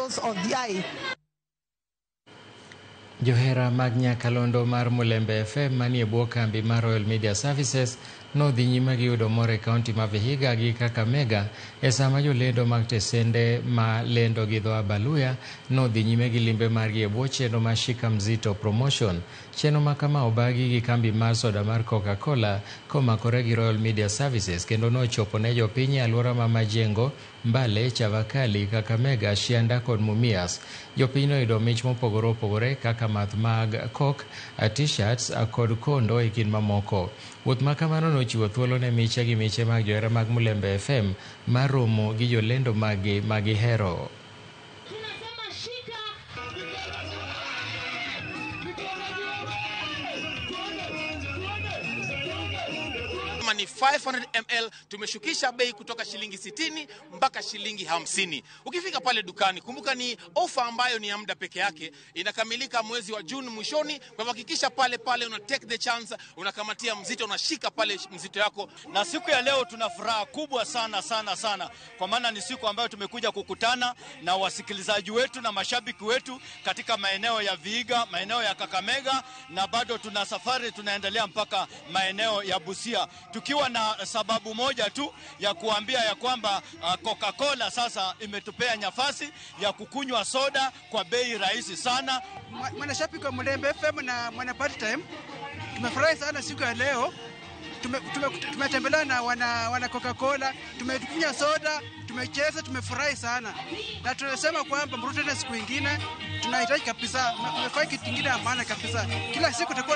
muscles of the eye. Johera Magnya Kalondo mar Mulembe FM manie bwo kambi mar Royal Media Services no dhi nyime gi yudo more kaunti ma Vihiga gi Kakamega e sama jolendo mag tesende ma lendo gi dho Abaluya no dhi nyime gi limbe margi e bwo chenro mar Shika Mzito Promotion. Chenro ma kama obagi gi kambi mar soda mar Coca-Cola komakore gi Royal Media Services kendo nochopo ne jopiny e alwora ma Majengo, Mbale, Chavakali, Kakamega, Shianda kod Mumias. Jopiny noyudo mich mopogore opogore kaka math mag Coke, t-shirts kod kondo e kind mamoko. Wuoth ma kamano nochiwo thuolo ne miche gi miche mag johera mag Mulembe FM mar romo gi jolendo magihero. Ni 500 ml tumeshukisha bei kutoka shilingi 60 mpaka shilingi 50. Ukifika pale dukani, kumbuka ni ofa ambayo ni ya muda peke yake, inakamilika mwezi wa June mwishoni. Kwa hakikisha pale una take the chance, unakamatia mzito, unashika pale mzito yako. Na siku ya leo tuna furaha kubwa sana kwa maana ni siku ambayo tumekuja kukutana na wasikilizaji wetu na mashabiki wetu katika maeneo ya Vihiga, maeneo ya Kakamega, na bado tuna safari tunaendelea mpaka maeneo ya Busia, tukiwa na sababu moja tu ya kuambia ya kwamba Coca-Cola sasa imetupea nafasi ya kukunywa soda kwa bei rahisi sana. Mwanashabiki wa Mulembe FM na mwana Party Time, tumefurahi sana siku ya leo. Tumetembelea na wana Coca-Cola, tumekunywa soda, tumecheza, tumefurahi sana. Na tunasema kwamba mrudi tena siku nyingine, tunahitaji kabisa, tumefanya kitu kingine maana kabisa. Kila siku tutakuwa